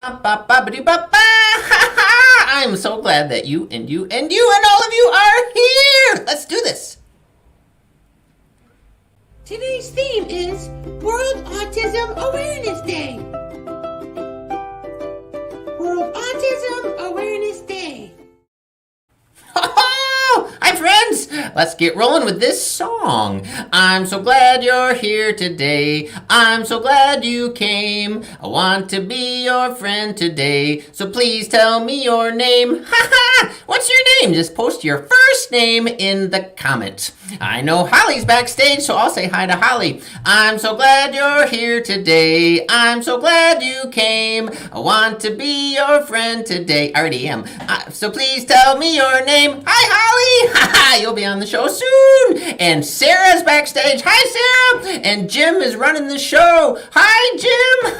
Ba-ba-ba-ba-dee-ba-ba. I'm so glad that you and you and you and all of you are here. Let's do this. Today's theme is World Autism Awareness Day. World Autism Awareness Day. Hi, friends. Let's get rolling with this song. I'm so glad you're here today. I'm so glad you came. I want to be your friend today. So please tell me your name. What's your name? Just post your first name in the comments. I know Holly's backstage, so I'll say hi to Holly. I'm so glad you're here today. I'm so glad you came. I want to be your friend today. I already am. So please tell me your name. Hi, Holly. You'll be on the show soon. And Sarah's backstage. Hi, Sarah. And Jim is running the show. Hi, Jim.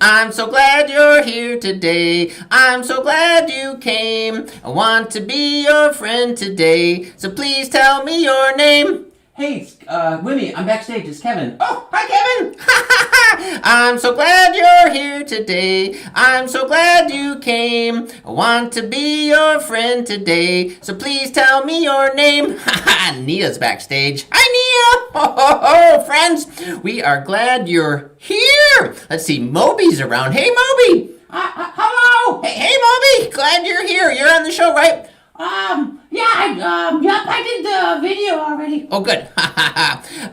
I'm so glad you're here today. I'm so glad you came. I want to be your friend today. So please tell me your name. Hey, Wimee, I'm backstage. It's Kevin. Oh, hi, Kevin. I'm so glad you're here today. I'm so glad you came. I want to be your friend today. So please tell me your name. Nia's backstage. Hi, Nia. Oh, friends, we are glad you're here. Let's see, Moby's around. Hey, Moby. Hello. Hey, Moby. Glad you're here. You're on the show, right? I did the video already. Oh, good.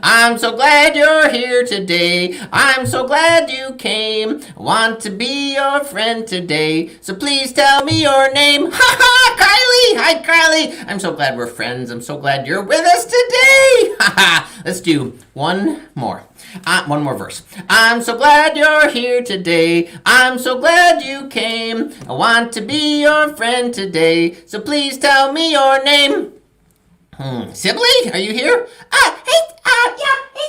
I'm so glad you're here today. I'm so glad you came. I want to be your friend today. So please tell me your name. Kylie. Hi, Kylie. I'm so glad we're friends. I'm so glad you're with us today. Let's do one more verse. I'm so glad you're here today. I'm so glad you came. I want to be your friend today. So please tell me your name. Sibley, are you here? Hey,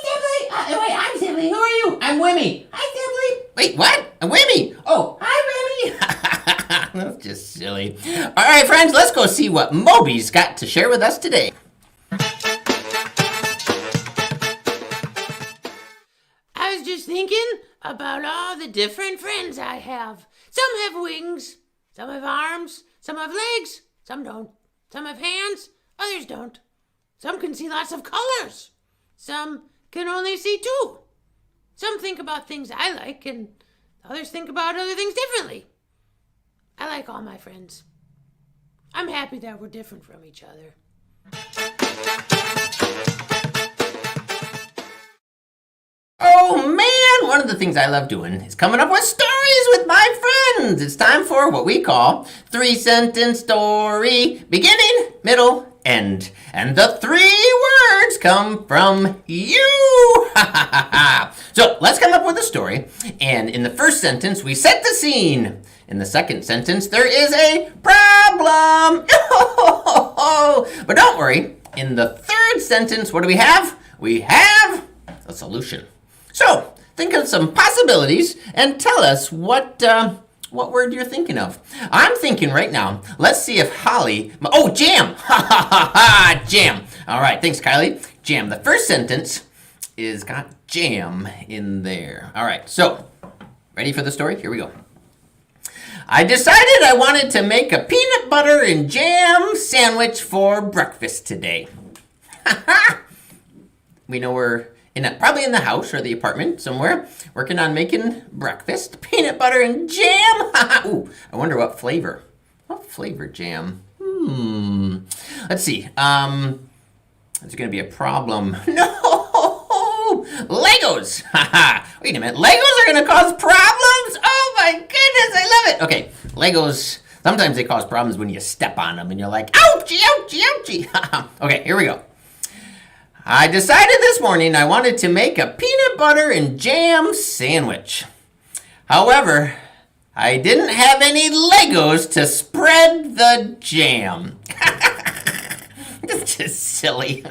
Sibley. Wait, I'm Sibley. Who are you? I'm Wimee. Hi, Sibley. Wait, what? I'm Wimee. Oh. Hi, Remy. That's just silly. All right, friends, let's go see what Moby's got to share with us today. I was just thinking about all the different friends I have. Some have wings, some have arms, some have legs, some don't. Some have hands, others don't. Some can see lots of colors. Some can only see two. Some think about things I like, and others think about other things differently. I like all my friends. I'm happy that we're different from each other. Oh man, one of the things I love doing is coming up with stories with my friends. It's time for what we call 3-sentence story, beginning, middle, end. And the 3 words come from you. So let's come up with a story. And in the first sentence, we set the scene. In the second sentence, there is a problem. But don't worry. In the third sentence, what do we have? We have a solution. So, think of some possibilities and tell us what word you're thinking of. I'm thinking right now, let's see if Holly... Oh, jam! Jam. All right, thanks, Kylie. Jam. The first sentence is got jam in there. All right, so, ready for the story? Here we go. I decided I wanted to make a peanut butter and jam sandwich for breakfast today. We know we're probably in the house or the apartment somewhere, working on making breakfast, peanut butter and jam. Ooh, I wonder what flavor. What flavor jam? Let's see. There's going to be a problem. No! Legos! Wait a minute. Legos are going to cause problems? Oh my goodness, I love it. Okay, Legos, sometimes they cause problems when you step on them and you're like, ouchie, ouchie, ouchie. Okay, here we go. I decided this morning I wanted to make a peanut butter and jam sandwich. However, I didn't have any Legos to spread the jam. It's just silly.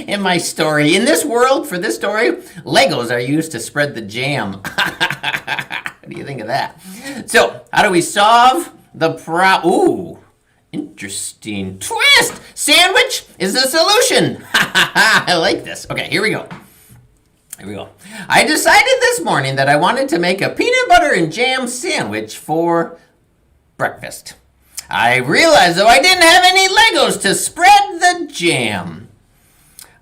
In my story, in this world, for this story, Legos are used to spread the jam. What do you think of that? So, how do we solve the problem? Ooh. Interesting twist. Sandwich is the solution. I like this. Okay, here we go. Here we go. I decided this morning that I wanted to make a peanut butter and jam sandwich for breakfast. I realized, though, I didn't have any Legos to spread the jam.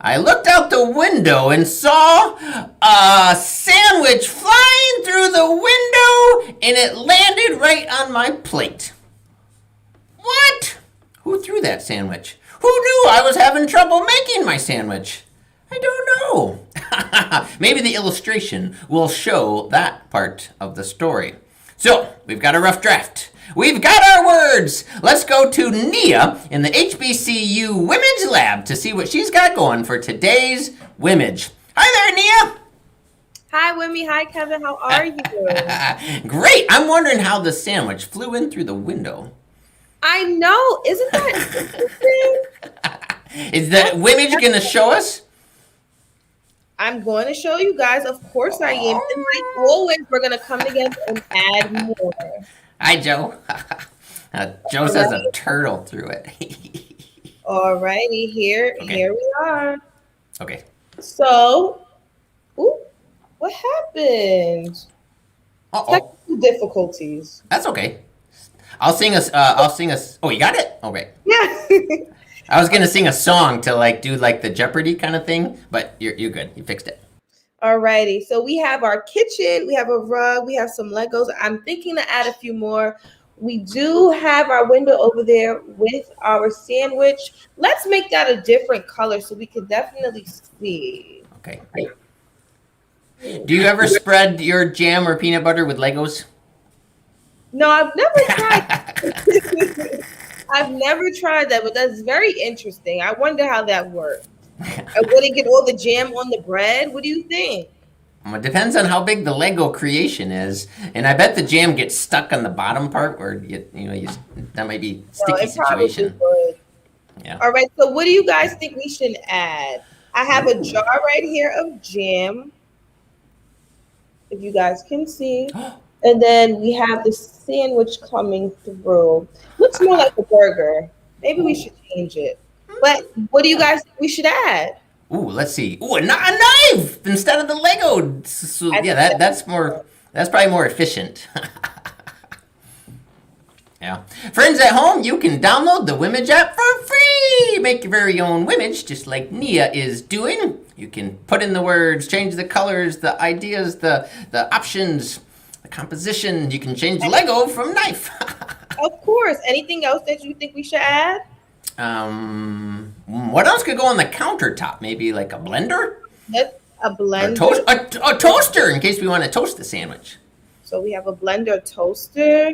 I looked out the window and saw a sandwich flying through the window, and it landed right on my plate. What? Who threw that sandwich? Who knew I was having trouble making my sandwich? I don't know. Maybe the illustration will show that part of the story. So, we've got a rough draft. We've got our words. Let's go to Nia in the HBCU Wimage Lab to see what she's got going for today's Wimage. Hi there, Nia. Hi, Wimee. Hi, Kevin. How are you? Great. I'm wondering how the sandwich flew in through the window. I know. Isn't that interesting? Is the Wimage going to show us? I'm going to show you guys. Of course I am. And like always, we're going to come together and add more. Hi, Joe. Joe says a turtle through it. Alrighty, here we are. Okay. So, what happened? Technical difficulties. That's okay. I'll sing us. Oh, you got it? Oh, great. Yeah. I was gonna sing a song to do the Jeopardy kind of thing, but you're good. You fixed it. Alrighty, so we have our kitchen, we have a rug, we have some Legos. I'm thinking to add a few more. We do have our window over there with our sandwich. Let's make that a different color so we can definitely see. Okay. Do you ever spread your jam or peanut butter with Legos? No, I've never tried. I've never tried that, but that's very interesting. I wonder how that works. Would it get all the jam on the bread? What do you think? Well, it depends on how big the Lego creation is, and I bet the jam gets stuck on the bottom part, where that might be a sticky situation. Would. Yeah. All right. So, what do you guys think we should add? I have a jar right here of jam, if you guys can see, and then we have the sandwich coming through. Looks more like a burger. Maybe we should change it. But what do you guys think we should add? Ooh, let's see. Ooh, a knife instead of the Lego. So, yeah, that's probably more efficient. Yeah. Friends at home, you can download the Wimage app for free. Make your very own Wimage, just like Nia is doing. You can put in the words, change the colors, the ideas, the options, the composition. You can change Lego from knife. Of course. Anything else that you think we should add? What else could go on the countertop? Maybe like a blender? A blender. A toaster in case we want to toast the sandwich. So we have a blender, toaster.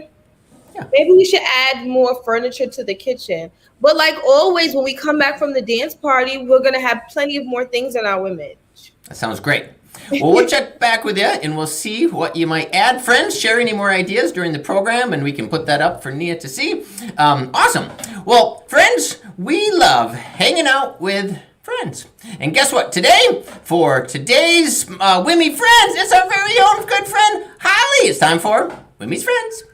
Yeah. Maybe we should add more furniture to the kitchen. But like always, when we come back from the dance party, we're going to have plenty of more things in our Wimage. That sounds great. Well, we'll check back with you, and we'll see what you might add. Friends, share any more ideas during the program, and we can put that up for Nia to see. Awesome. Well, friends, we love hanging out with friends. And guess what? Today, for today's Wimee Friends, it's our very own good friend, Holly. It's time for Wimee's Friends.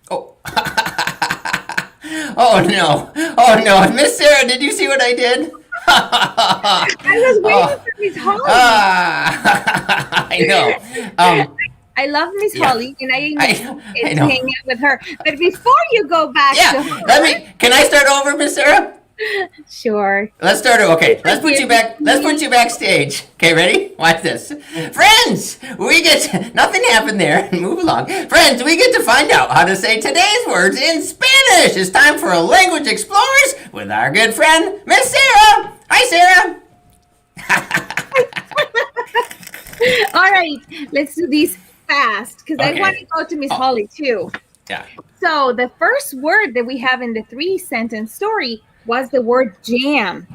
Oh. Oh, no. Miss Sarah, did you see what I did? I was waiting for Miss Holly. I know. I love Miss Holly, and I know. hang out with her. But before you go back to her, can I start over, Miss Sarah? Sure. Let's start over. Okay, let's put you backstage. Okay, ready? Watch this. Friends, nothing happened there. Move along. Friends, we get to find out how to say today's words in Spanish. It's time for a Language Explorers with our good friend, Miss Sarah. Hi, Sarah. All right, let's do these fast because I want to go to Miss Holly too. Yeah. So the first word that we have in the 3-sentence story was the word jam.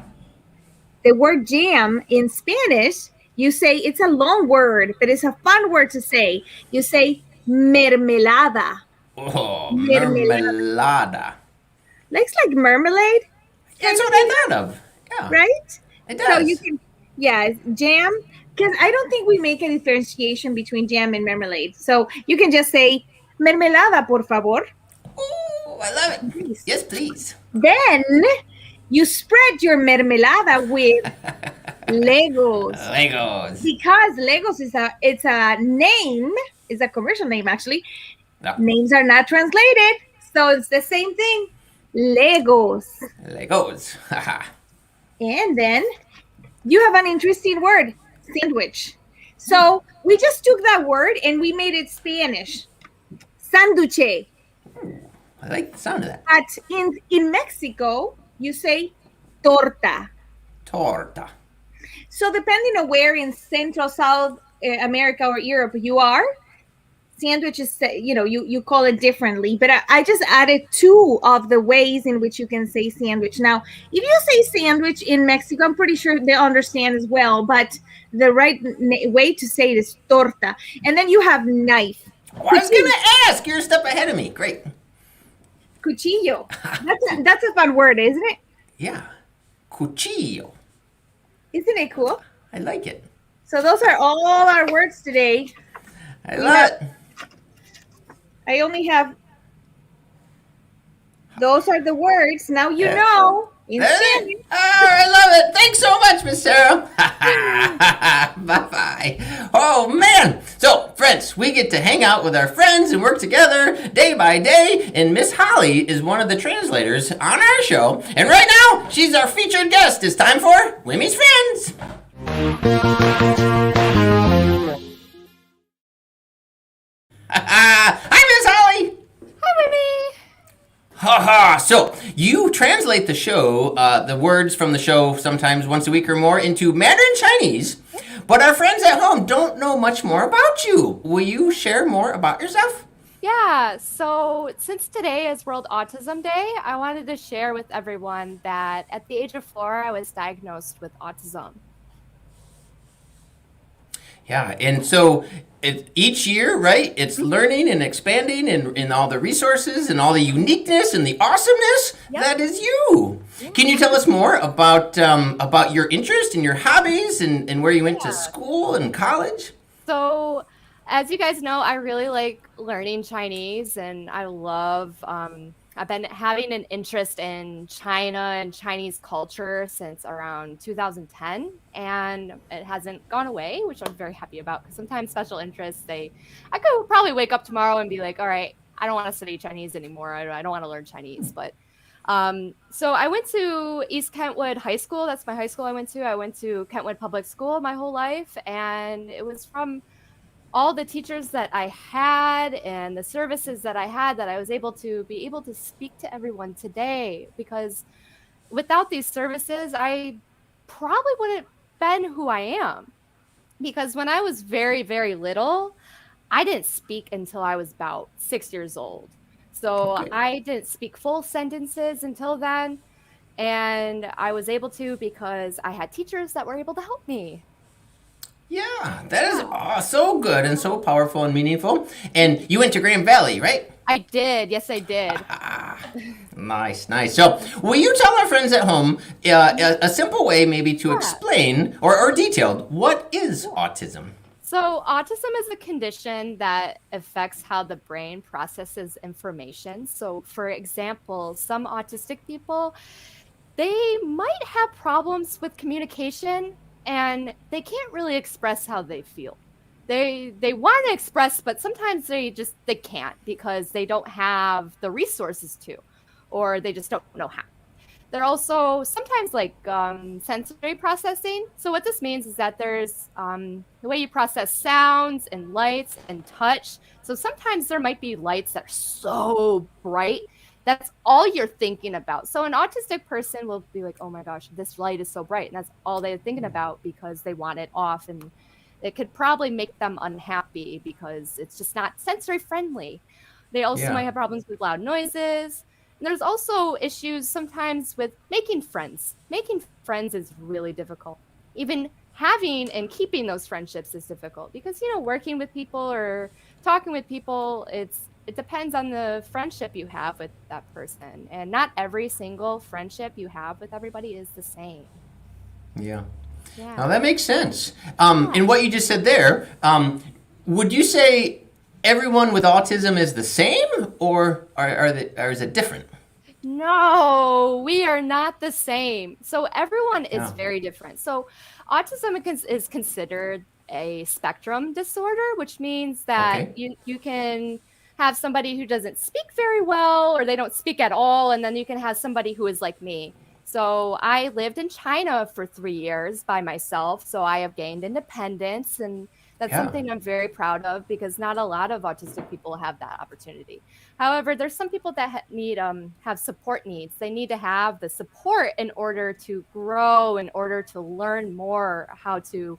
The word jam in Spanish, you say it's a long word, but it's a fun word to say. You say mermelada. Oh, mermelada. Looks like marmalade. That's what I thought of. Yeah. Right? It does. So you can, jam. Because I don't think we make a differentiation between jam and marmalade. So you can just say mermelada, por favor. Oh, I love it. Please. Yes, please. Then You spread your mermelada with Legos. Legos. Because Legos it's a name, it's a commercial name actually. No. Names are not translated, so it's the same thing. Legos. Legos. And then you have an interesting word, sandwich. So we just took that word and we made it Spanish. Sanduche. I like the sound of that. But in Mexico, you say torta. Torta. So depending on where in Central, South America or Europe you are, sandwiches, you call it differently. But I just added 2 of the ways in which you can say sandwich. Now, if you say sandwich in Mexico, I'm pretty sure they understand as well. But the right way to say it is torta. And then you have knife. Oh, I was going to ask. You're a step ahead of me. Great. Cuchillo. That's a fun word, isn't it? Yeah. Cuchillo. Isn't it cool? I like it. So those are all our words today. I love it. I only have, those are the words. Now you know. In Spanish. Oh, I love it. Thanks so much, Miss Sarah. Bye-bye. Oh, man. So, friends, we get to hang out with our friends and work together day by day. And Miss Holly is one of the translators on our show. And right now, she's our featured guest. It's time for Wimee's Friends. Hi, Miss Holly. Hi, Wimee. Haha. So you translate the show, the words from the show sometimes once a week or more into Mandarin Chinese, but our friends at home don't know much more about you. Will you share more about yourself? Yeah, so since today is World Autism Day, I wanted to share with everyone that at the age of 4, I was diagnosed with autism. Yeah, and so each year, right, it's learning and expanding and all the resources and all the uniqueness and the awesomeness that is you. Can you tell us more about your interest and your hobbies and where you went to school and college? So, as you guys know, I really like learning Chinese, and I love, I've been having an interest in China and Chinese culture since around 2010, and it hasn't gone away, which I'm very happy about, because sometimes special interests, I could probably wake up tomorrow and be like, all right, I don't want to study Chinese anymore. I don't want to learn Chinese. But so I went to East Kentwood High School. That's my high school I went to. I went to Kentwood Public School my whole life, and it was from all the teachers that I had and the services that I had that I was able to speak to everyone today, because without these services, I probably wouldn't been who I am. Because when I was very, very little, I didn't speak until I was about 6 years old. So I didn't speak full sentences until then. And I was able to because I had teachers that were able to help me. Yeah, that is so good and so powerful and meaningful. And you went to Grand Valley, right? I did. Yes, I did. Nice, nice. So will you tell our friends at home a simple way maybe to explain or detailed what is autism? So autism is a condition that affects how the brain processes information. So for example, some autistic people, they might have problems with communication, and they can't really express how they feel. They want to express, but sometimes they can't because they don't have the resources to, or they just don't know how. They're also sometimes like sensory processing. So what this means is that there's the way you process sounds and lights and touch. So sometimes there might be lights that are so bright that's all you're thinking about. So an autistic person will be like, oh my gosh, this light is so bright. And that's all they're thinking about because they want it off. And it could probably make them unhappy because it's just not sensory friendly. They also might have problems with loud noises. And there's also issues sometimes with making friends. Making friends is really difficult. Even having and keeping those friendships is difficult because, working with people or talking with people, it depends on the friendship you have with that person. And not every single friendship you have with everybody is the same. Yeah. Now that makes sense. And what you just said there, would you say everyone with autism is the same or is it different? No, we are not the same. So everyone is Yeah. very different. So autism is considered a spectrum disorder, which means that Okay. you can have somebody who doesn't speak very well or they don't speak at all, and then you can have somebody who is like me. So I lived in China for 3 years by myself, so I have gained independence, and that's Yeah. something I'm very proud of because not a lot of autistic people have that opportunity. However, there's some people that need have support needs. They need to have the support in order to grow, in order to learn more how to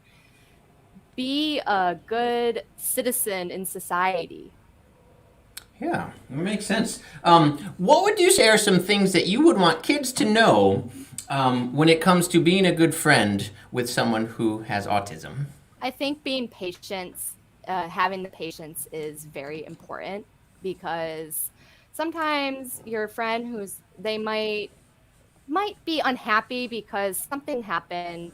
be a good citizen in society. Yeah, that makes sense. What would you say are some things that you would want kids to know when it comes to being a good friend with someone who has autism? I think being patient, having the patience is very important because sometimes your friend they might be unhappy because something happened,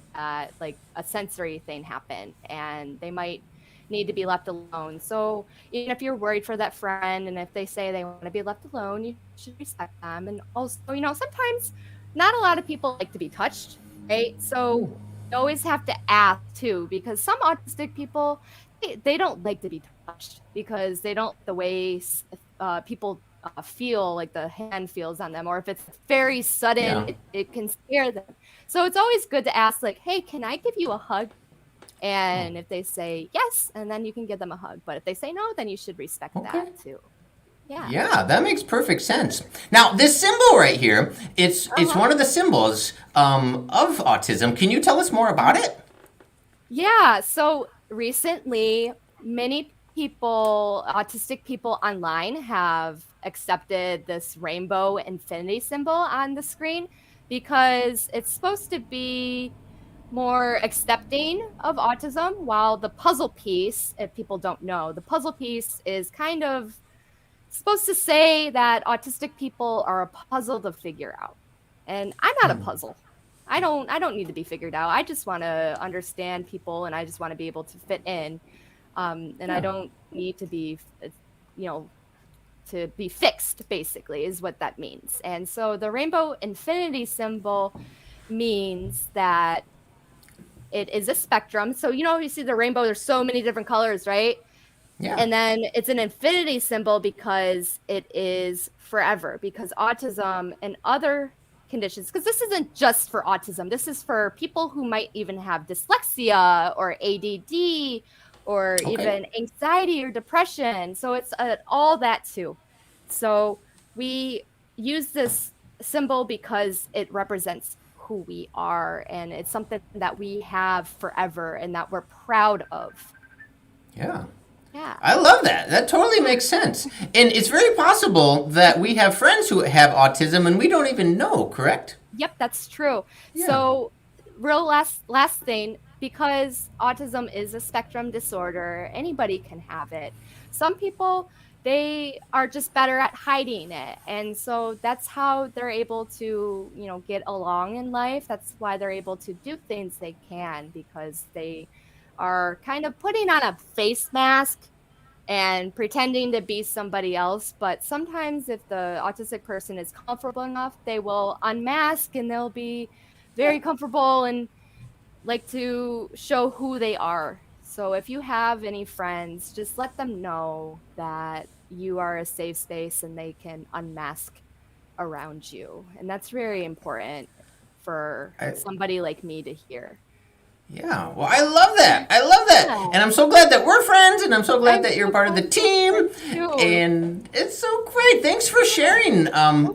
like a sensory thing happened, and they might need to be left alone. So even if you're worried for that friend and if they say they want to be left alone, you should respect them. And also, sometimes not a lot of people like to be touched, right? So you always have to ask too, because some autistic people, they don't like to be touched because they don't the way people feel like the hand feels on them, or if it's very sudden, Yeah. it can scare them. So it's always good to ask, like, hey, can I give you a hug? And if they say yes, and then you can give them a hug. But if they say no, then you should respect Okay. that too. Yeah. Yeah, that makes perfect sense. Now, this symbol right here, it's one of the symbols of autism. Can you tell us more about it? Yeah. So recently, many people, autistic people online, have accepted this rainbow infinity symbol on the screen because it's supposed to be more accepting of autism, while the puzzle piece, if people don't know, the puzzle piece is kind of supposed to say that autistic people are a puzzle to figure out. And I'm not a puzzle. I don't need to be figured out. I just want to understand people, and I just want to be able to fit in. And I don't need to be, to be fixed, basically, is what that means. And so the rainbow infinity symbol means that it is a spectrum. So, you see the rainbow, there's so many different colors, right? Yeah. And then it's an infinity symbol because it is forever, because autism and other conditions, because this isn't just for autism, this is for people who might even have dyslexia or ADD or even anxiety or depression. So it's all that too. So we use this symbol because it represents who we are, and it's something that we have forever and that we're proud of. Yeah. Yeah. I love that. That totally makes sense. And it's very possible that we have friends who have autism and we don't even know, correct? Yep, that's true. Yeah. So, real last thing, because autism is a spectrum disorder, anybody can have it. Some people, they are just better at hiding it. And so that's how they're able to, get along in life. That's why they're able to do things they can, because they are kind of putting on a face mask and pretending to be somebody else. But sometimes if the autistic person is comfortable enough, they will unmask and they'll be very comfortable and like to show who they are. So if you have any friends, just let them know that you are a safe space and they can unmask around you. And that's very important for somebody like me to hear. Yeah, well, I love that. I love that. Yeah. And I'm so glad that we're friends, and I'm so glad that you're so part of the team. And it's so great. Thanks for sharing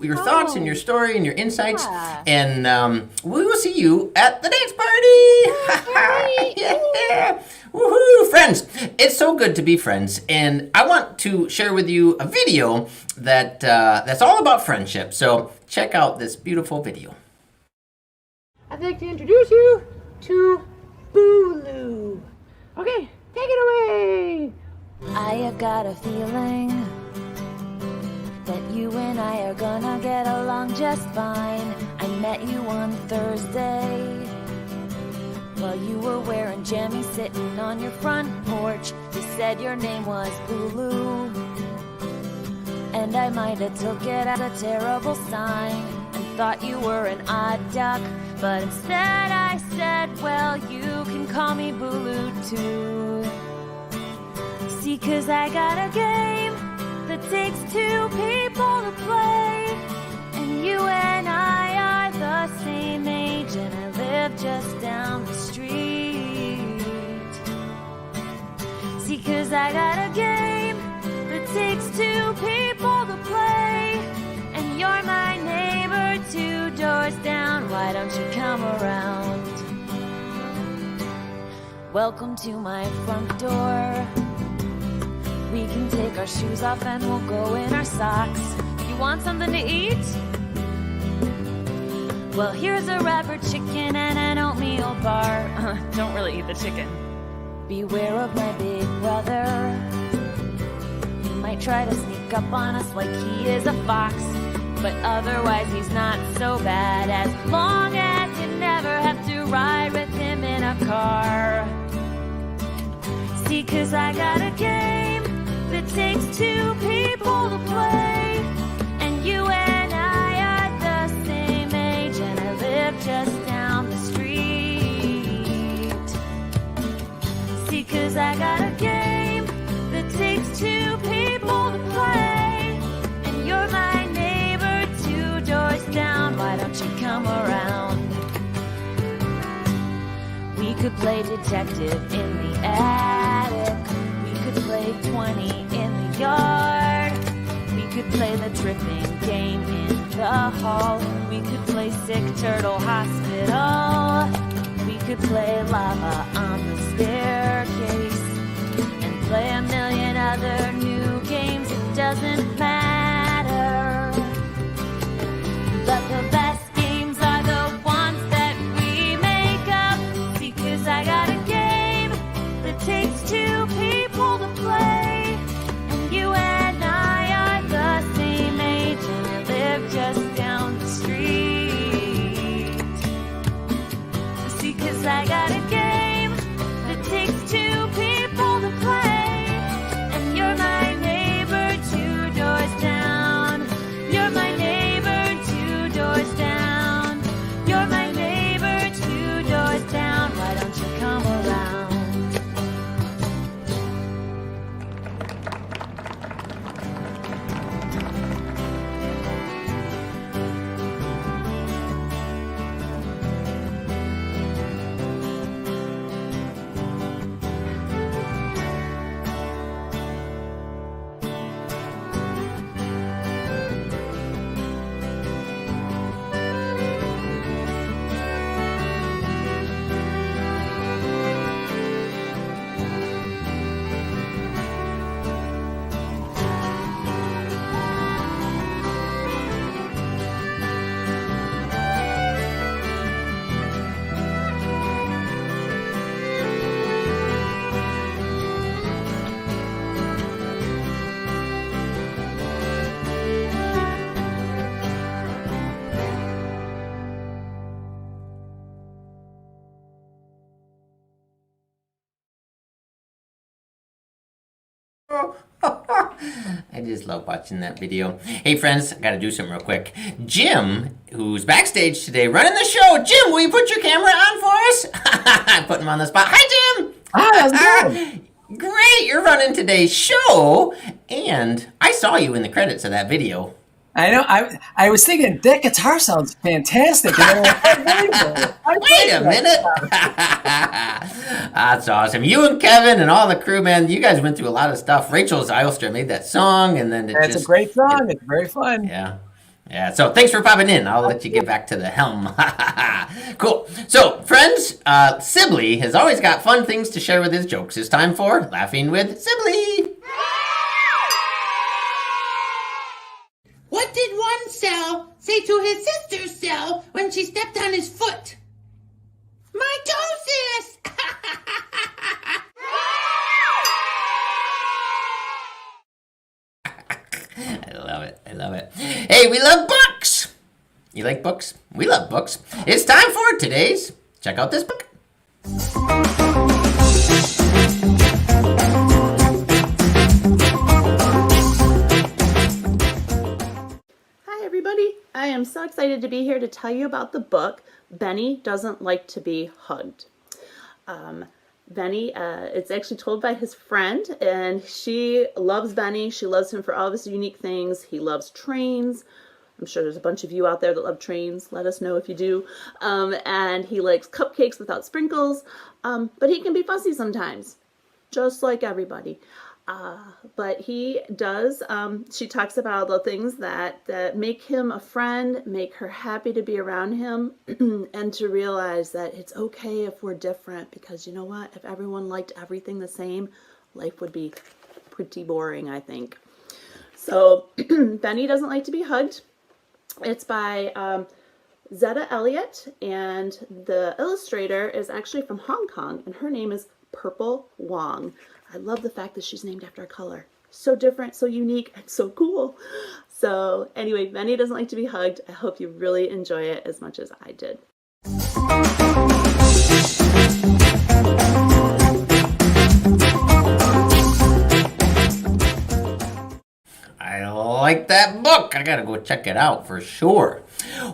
your thoughts and your story and your insights. Yeah. And we will see you at the dance party. Yeah. Woohoo, friends. It's so good to be friends. And I want to share with you a video that's all about friendship. So check out this beautiful video. I'd like to introduce you to Bulu. Okay, take it away. I have got a feeling that you and I are gonna get along just fine. I met you on Thursday while you were wearing jammies sitting on your front porch. You said your name was Bulu, And I might have took it as a terrible sign and thought you were an odd duck. But instead I said, well, you can call me Bulu too. See, 'cause I got a game that takes two people to play. And you and I are the same age, and I live just down the street. See, 'cause I got a game that takes two people to play. And you're my neighbor 2 doors down. Why don't you come around? Welcome to my front door. We can take our shoes off and we'll go in our socks. You want something to eat? Well, here's a wrapper chicken and an oatmeal bar. Don't really eat the chicken. Beware of my big brother. He might try to sneak up on us like he is a fox. But otherwise he's not so bad, as long as you never have to ride with him in a car. See, 'cause I got a game that takes two people to play. And you and I are the same age, and I live just down the street. See, 'cause I got a game that takes two people to play. And you're my neighbor 2 doors down. Why don't you come around? We could play detective in the attic. We could play 20 in the yard. We could play the tripping game in the hall. We could play sick turtle hospital. We could play lava on the staircase. And play a million other new games. It doesn't matter. But the best games are the ones that we make up. See, 'cause I got a game that takes two people to play. And you and I are the same age, and I live just down the street. See, 'cause I got a game that takes two people to play. And you're my neighbor 2 doors down. You're my neighbor 2 doors down. You're my neighbor 2 doors down. Why don't you come around? I just love watching that video. Hey friends, I gotta do something real quick. Jim, who's backstage today running the show. Jim, will you put your camera on for us? I put him on the spot. Hi, Jim. Hi, how's it going? Great, you're running today's show. And I saw you in the credits of that video. I know. I was thinking that guitar sounds fantastic. And Wait a minute. That's awesome. You and Kevin and all the crew, man, you guys went through a lot of stuff. Rachel Zylstra made that song, and then it's a great song. It's very fun. Yeah. Yeah, so thanks for popping in. I'll let you get back to the helm. Cool. So, friends, Sibley has always got fun things to share with his jokes. It's time for Laughing with Sibley. What did one cell say to his sister's cell when she stepped on his foot? Mitosis! I love it. I love it. Hey, we love books. You like books? We love books. It's time for today's Check Out This Book. so excited to be here to tell you about the book, Benny Doesn't Like to Be Hugged. Benny, it's actually told by his friend, and she loves Benny. She loves him for all of his unique things. He loves trains. I'm sure there's a bunch of you out there that love trains. Let us know if you do. And he likes cupcakes without sprinkles, but he can be fussy sometimes, just like everybody. But he does, she talks about the things that make him a friend, make her happy to be around him, and to realize that it's okay if we're different, because you know what? If everyone liked everything the same, life would be pretty boring, I think. So Benny Doesn't Like to Be Hugged. It's by Zetta Elliott, and the illustrator is actually from Hong Kong, and her name is Purple Wong. I love the fact that she's named after a color. So different, so unique, and so cool. So anyway, Benny Doesn't Like to Be Hugged. I hope you really enjoy it as much as I did. I like that book. I gotta go check it out for sure.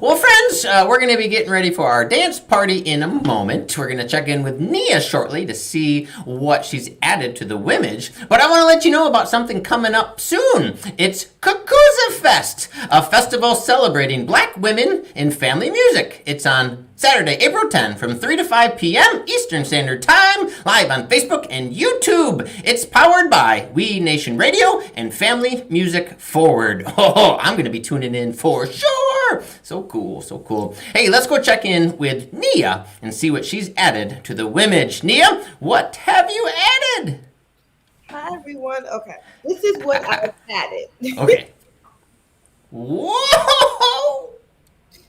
Well, friends, we're going to be getting ready for our dance party in a moment. We're going to check in with Nia shortly to see what she's added to the Wimage. But I want to let you know about something coming up soon. It's Kukuza Fest, a festival celebrating Black women in family music. It's on Saturday, April 10, from 3 to 5 p.m. Eastern Standard Time, live on Facebook and YouTube. It's powered by We Nation Radio and Family Music Forward. Oh, I'm going to be tuning in for sure. So cool, so cool. Hey, let's go check in with Nia and see what she's added to the Wimage. Nia, what have you added? Hi, everyone. Okay, this is what I've added. Okay. Whoa!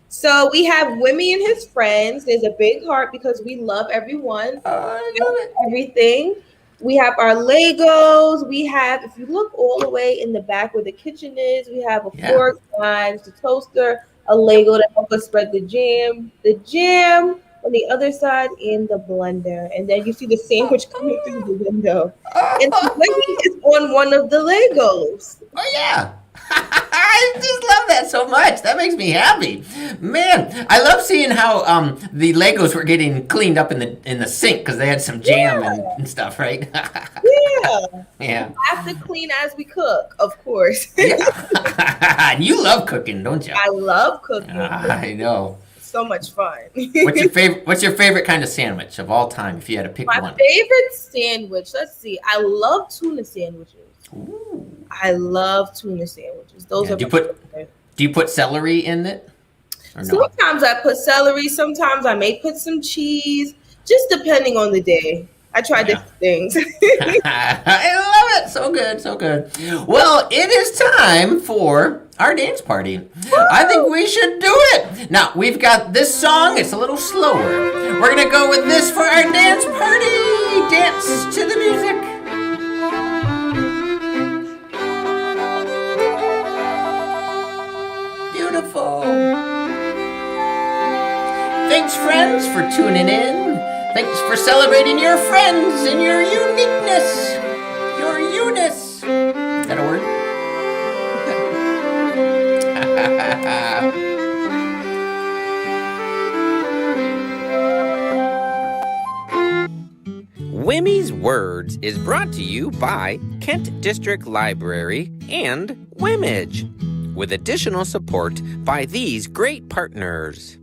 So we have Wimee and his friends. There's a big heart because we love everyone. I love it. Everything. We have our Legos. We have, if you look all the way in the back where the kitchen is, we have a fork, knives, the toaster, a Lego to help us spread the jam on the other side, and the blender. And then you see the sandwich coming through the window. And Wimee is on one of the Legos. Oh, yeah. I just love that so much. That makes me happy. Man, I love seeing how the Legos were getting cleaned up in the sink because they had some jam and stuff, right? Yeah. Yeah. We have to clean as we cook, of course. Yeah. And you love cooking, don't you? I love cooking. I know. So much fun. What's your favorite kind of sandwich of all time if you had to pick one? My favorite sandwich, let's see. I love tuna sandwiches. Ooh. I love tuna sandwiches. Those are do you put celery in it? Or no? Sometimes I put celery, sometimes I may put some cheese, just depending on the day. I try different things. I love it. So good, so good. Well, it is time for our dance party. Woo! I think we should do it. Now, we've got this song. It's a little slower. We're going to go with this for our dance party. Dance to the music. Beautiful. Thanks, friends, for tuning in. Thanks for celebrating your friends and your uniqueness. Your you-ness. Is that a word? Wimee's Words is brought to you by Kent District Library and Wimage, with additional support by these great partners.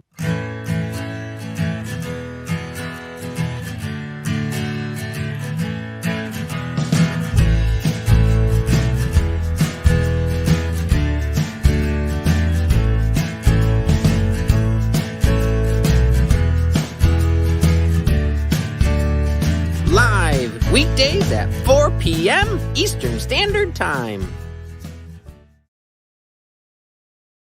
Live weekdays at 4 p.m. Eastern Standard Time.